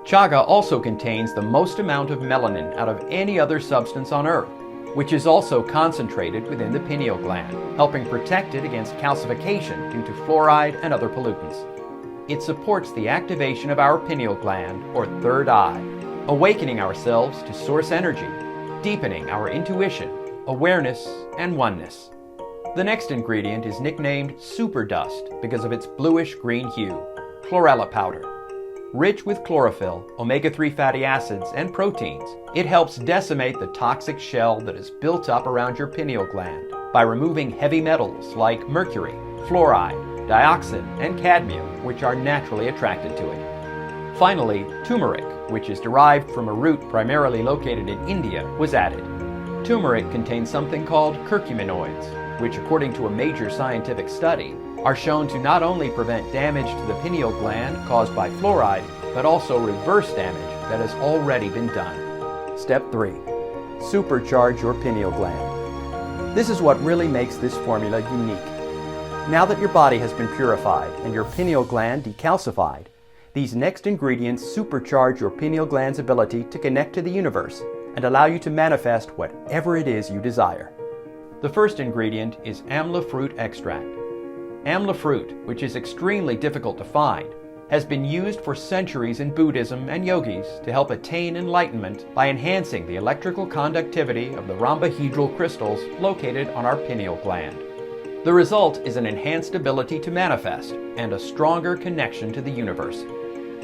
Chaga also contains the most amount of melanin out of any other substance on Earth, which is also concentrated within the pineal gland, helping protect it against calcification due to fluoride and other pollutants. It supports the activation of our pineal gland, or third eye, awakening ourselves to source energy, deepening our intuition, awareness, and oneness. The next ingredient is nicknamed super dust because of its bluish-green hue, chlorella powder. Rich with chlorophyll, omega-3 fatty acids, and proteins, it helps decimate the toxic shell that is built up around your pineal gland by removing heavy metals like mercury, fluoride, dioxin, and cadmium, which are naturally attracted to it. Finally, turmeric, which is derived from a root primarily located in India, was added. Turmeric contains something called curcuminoids, which, according to a major scientific study, are shown to not only prevent damage to the pineal gland caused by fluoride, but also reverse damage that has already been done. Step 3. Supercharge your pineal gland. This is what really makes this formula unique. Now that your body has been purified and your pineal gland decalcified, these next ingredients supercharge your pineal gland's ability to connect to the universe and allow you to manifest whatever it is you desire. The first ingredient is amla fruit extract. Amla fruit, which is extremely difficult to find, has been used for centuries in Buddhism and yogis to help attain enlightenment by enhancing the electrical conductivity of the rhombohedral crystals located on our pineal gland. The result is an enhanced ability to manifest and a stronger connection to the universe.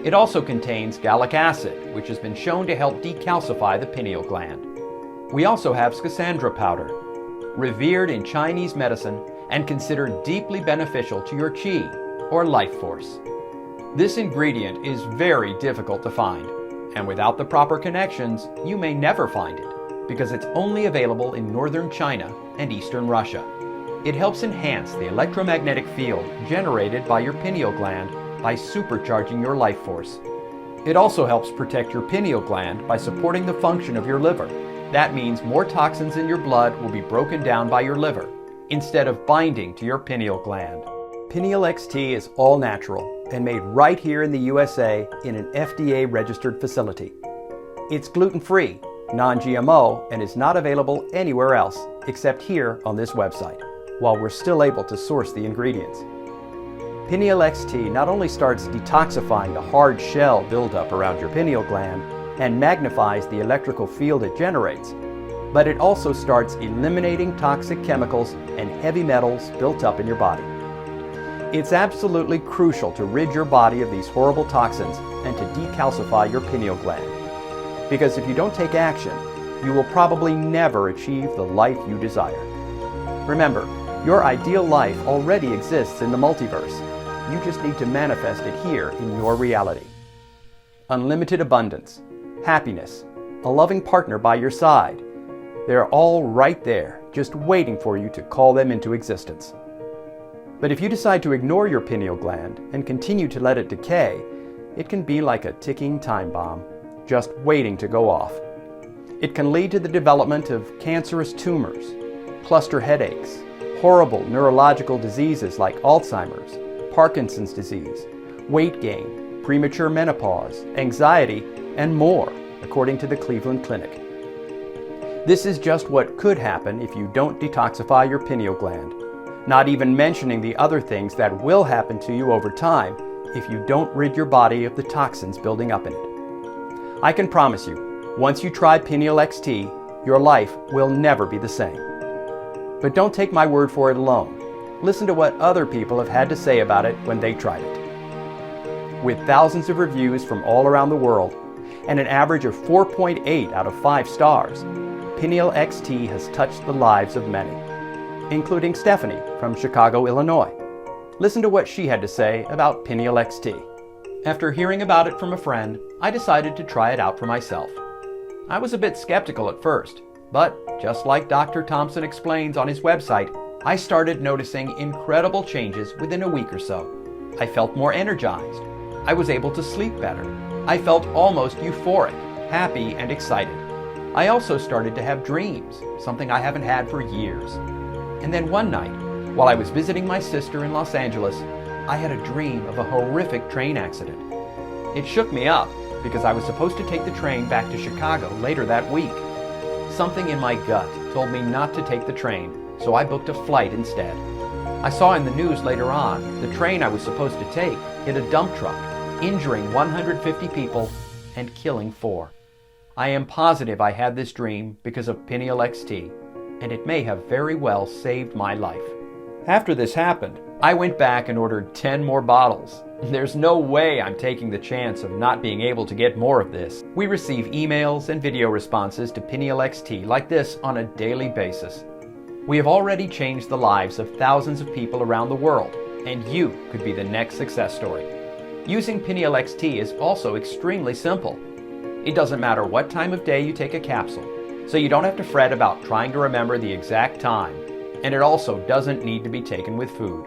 It also contains gallic acid, which has been shown to help decalcify the pineal gland. We also have schisandra powder, revered in Chinese medicine and considered deeply beneficial to your qi, or life force. This ingredient is very difficult to find, and without the proper connections, you may never find it, because it's only available in northern China and eastern Russia. It helps enhance the electromagnetic field generated by your pineal gland by supercharging your life force. It also helps protect your pineal gland by supporting the function of your liver. That means more toxins in your blood will be broken down by your liver, instead of binding to your pineal gland. PinealXT is all natural and made right here in the USA in an FDA-registered facility. It's gluten-free, non-GMO, and is not available anywhere else except here on this website, while we're still able to source the ingredients. PinealXT not only starts detoxifying the hard shell buildup around your pineal gland and magnifies the electrical field it generates, but it also starts eliminating toxic chemicals and heavy metals built up in your body. It's absolutely crucial to rid your body of these horrible toxins and to decalcify your pineal gland. Because if you don't take action, you will probably never achieve the life you desire. Remember, your ideal life already exists in the multiverse. You just need to manifest it here in your reality. Unlimited abundance, happiness, a loving partner by your side, they're all right there, just waiting for you to call them into existence. But if you decide to ignore your pineal gland and continue to let it decay, it can be like a ticking time bomb, just waiting to go off. It can lead to the development of cancerous tumors, cluster headaches, horrible neurological diseases like Alzheimer's, Parkinson's disease, weight gain, premature menopause, anxiety, and more, according to the Cleveland Clinic. This is just what could happen if you don't detoxify your pineal gland, not even mentioning the other things that will happen to you over time if you don't rid your body of the toxins building up in it. I can promise you, once you try PinealXT, your life will never be the same. But don't take my word for it alone. Listen to what other people have had to say about it when they tried it. With thousands of reviews from all around the world and an average of 4.8 out of 5 stars, PinealXT has touched the lives of many, including Stephanie from Chicago, Illinois. Listen to what she had to say about PinealXT. After hearing about it from a friend, I decided to try it out for myself. I was a bit skeptical at first, but just like Dr. Thompson explains on his website, I started noticing incredible changes within a week or so. I felt more energized. I was able to sleep better. I felt almost euphoric, happy, and excited. I also started to have dreams, something I haven't had for years. And then one night, while I was visiting my sister in Los Angeles, I had a dream of a horrific train accident. It shook me up because I was supposed to take the train back to Chicago later that week. Something in my gut told me not to take the train, so I booked a flight instead. I saw in the news later on the train I was supposed to take hit a dump truck, injuring 150 people and killing 4. I am positive I had this dream because of PinealXT, and it may have very well saved my life. After this happened, I went back and ordered 10 more bottles. There's no way I'm taking the chance of not being able to get more of this. We receive emails and video responses to PinealXT like this on a daily basis. We have already changed the lives of thousands of people around the world, and you could be the next success story. Using PinealXT is also extremely simple. It doesn't matter what time of day you take a capsule, so you don't have to fret about trying to remember the exact time, and it also doesn't need to be taken with food.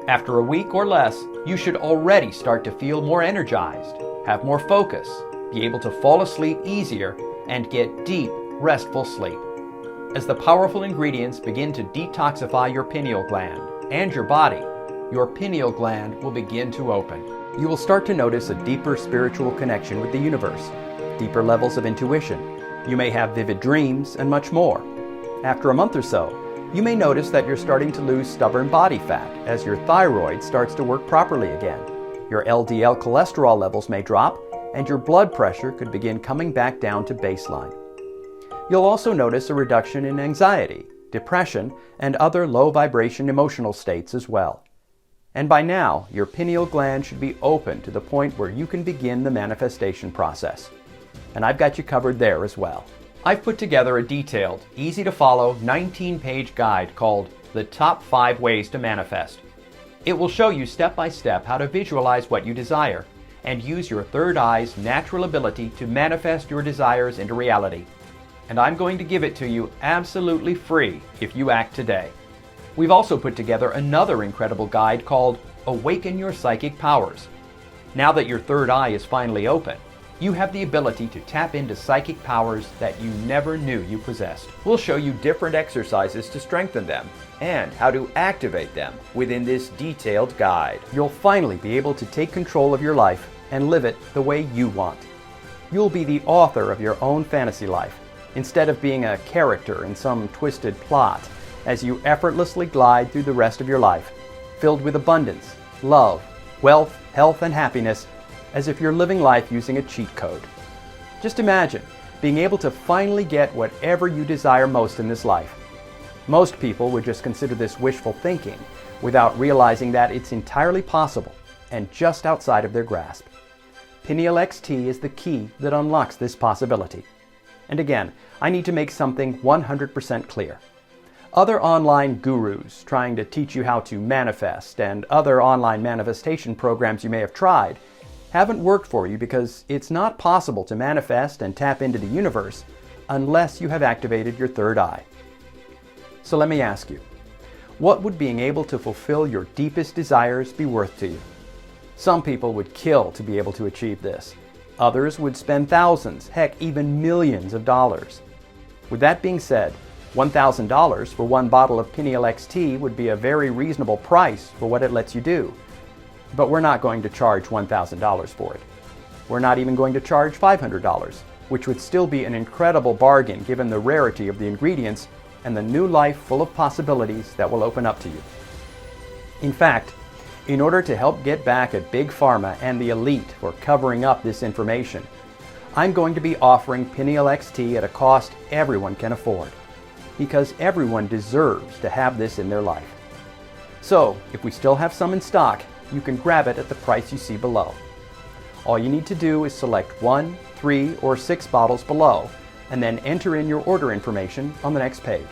After a week or less, you should already start to feel more energized, have more focus, be able to fall asleep easier, and get deep, restful sleep. As the powerful ingredients begin to detoxify your pineal gland and your body, your pineal gland will begin to open. You will start to notice a deeper spiritual connection with the universe, deeper levels of intuition. You may have vivid dreams and much more. After a month or so, you may notice that you're starting to lose stubborn body fat as your thyroid starts to work properly again. Your LDL cholesterol levels may drop, and your blood pressure could begin coming back down to baseline. You'll also notice a reduction in anxiety, depression, and other low-vibration emotional states as well. And by now, your pineal gland should be open to the point where you can begin the manifestation process. And I've got you covered there as well. I've put together a detailed, easy-to-follow 19-page guide called The Top 5 Ways to Manifest. It will show you step-by-step how to visualize what you desire and use your third eye's natural ability to manifest your desires into reality. And I'm going to give it to you absolutely free if you act today. We've also put together another incredible guide called Awaken Your Psychic Powers. Now that your third eye is finally open, you have the ability to tap into psychic powers that you never knew you possessed. We'll show you different exercises to strengthen them and how to activate them within this detailed guide. You'll finally be able to take control of your life and live it the way you want. You'll be the author of your own fantasy life, instead of being a character in some twisted plot, as you effortlessly glide through the rest of your life, filled with abundance, love, wealth, health, and happiness, as if you're living life using a cheat code. Just imagine being able to finally get whatever you desire most in this life. Most people would just consider this wishful thinking without realizing that it's entirely possible and just outside of their grasp. PinealXT is the key that unlocks this possibility. And again, I need to make something 100% clear. Other online gurus trying to teach you how to manifest and other online manifestation programs you may have tried haven't worked for you because it's not possible to manifest and tap into the universe unless you have activated your third eye. So let me ask you, what would being able to fulfill your deepest desires be worth to you? Some people would kill to be able to achieve this. Others would spend thousands, heck, even millions of dollars. With that being said, $1,000 for one bottle of PinealXT would be a very reasonable price for what it lets you do. But we're not going to charge $1,000 for it. We're not even going to charge $500, which would still be an incredible bargain given the rarity of the ingredients and the new life full of possibilities that will open up to you. In fact, in order to help get back at Big Pharma and the elite for covering up this information, I'm going to be offering PinealXT at a cost everyone can afford, because everyone deserves to have this in their life. So, if we still have some in stock, you can grab it at the price you see below. All you need to do is select 1, 3, or 6 bottles below, and then enter in your order information on the next page.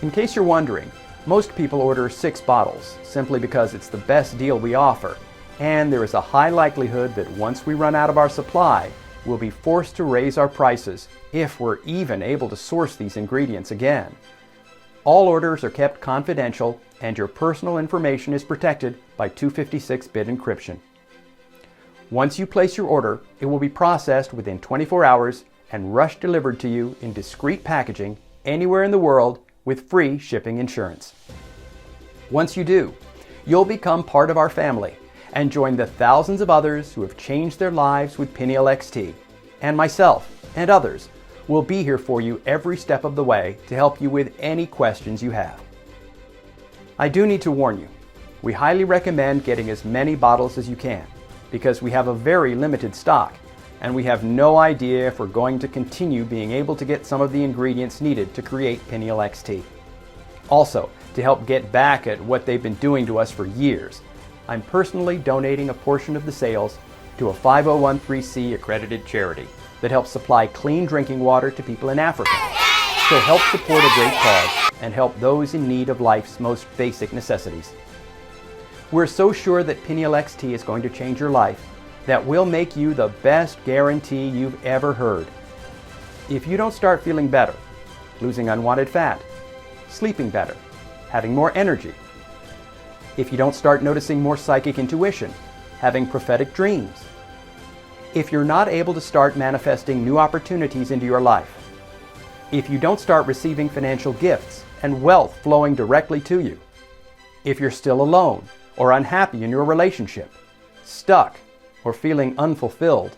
In case you're wondering, most people order 6 bottles simply because it's the best deal we offer, and there is a high likelihood that once we run out of our supply, we'll be forced to raise our prices if we're even able to source these ingredients again. All orders are kept confidential, and your personal information is protected by 256-bit encryption. Once you place your order, it will be processed within 24 hours and rush delivered to you in discreet packaging anywhere in the world with free shipping insurance. Once you do, you'll become part of our family and join the thousands of others who have changed their lives with PinealXT. And myself and others will be here for you every step of the way to help you with any questions you have. I do need to warn you, we highly recommend getting as many bottles as you can because we have a very limited stock and we have no idea if we're going to continue being able to get some of the ingredients needed to create PinealXT. Also, to help get back at what they've been doing to us for years, I'm personally donating a portion of the sales to a 501(c) accredited charity that helps supply clean drinking water to people in Africa. So help support a great cause and help those in need of life's most basic necessities. We're so sure that PinealXT is going to change your life that we'll make you the best guarantee you've ever heard. If you don't start feeling better, losing unwanted fat, sleeping better, having more energy, if you don't start noticing more psychic intuition, having prophetic dreams, if you're not able to start manifesting new opportunities into your life, if you don't start receiving financial gifts and wealth flowing directly to you, if you're still alone or unhappy in your relationship, stuck, or feeling unfulfilled,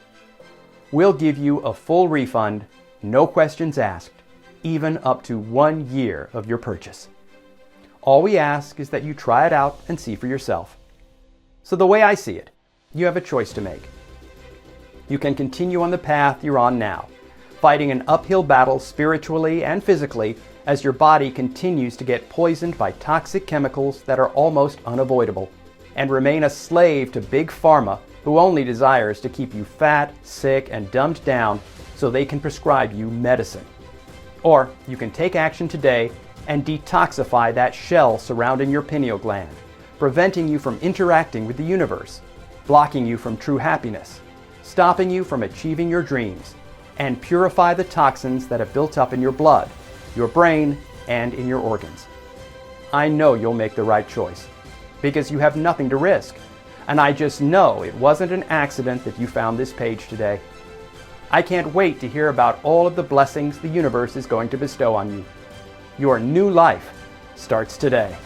we'll give you a full refund, no questions asked, even up to 1 year of your purchase. All we ask is that you try it out and see for yourself. So the way I see it, you have a choice to make. You can continue on the path you're on now, fighting an uphill battle spiritually and physically as your body continues to get poisoned by toxic chemicals that are almost unavoidable, and remain a slave to Big Pharma, who only desires to keep you fat, sick, and dumbed down so they can prescribe you medicine. Or you can take action today and detoxify that shell surrounding your pineal gland, preventing you from interacting with the universe, blocking you from true happiness, stopping you from achieving your dreams, and purify the toxins that have built up in your blood, your brain, and in your organs. I know you'll make the right choice, because you have nothing to risk. And I just know it wasn't an accident that you found this page today. I can't wait to hear about all of the blessings the universe is going to bestow on you. Your new life starts today.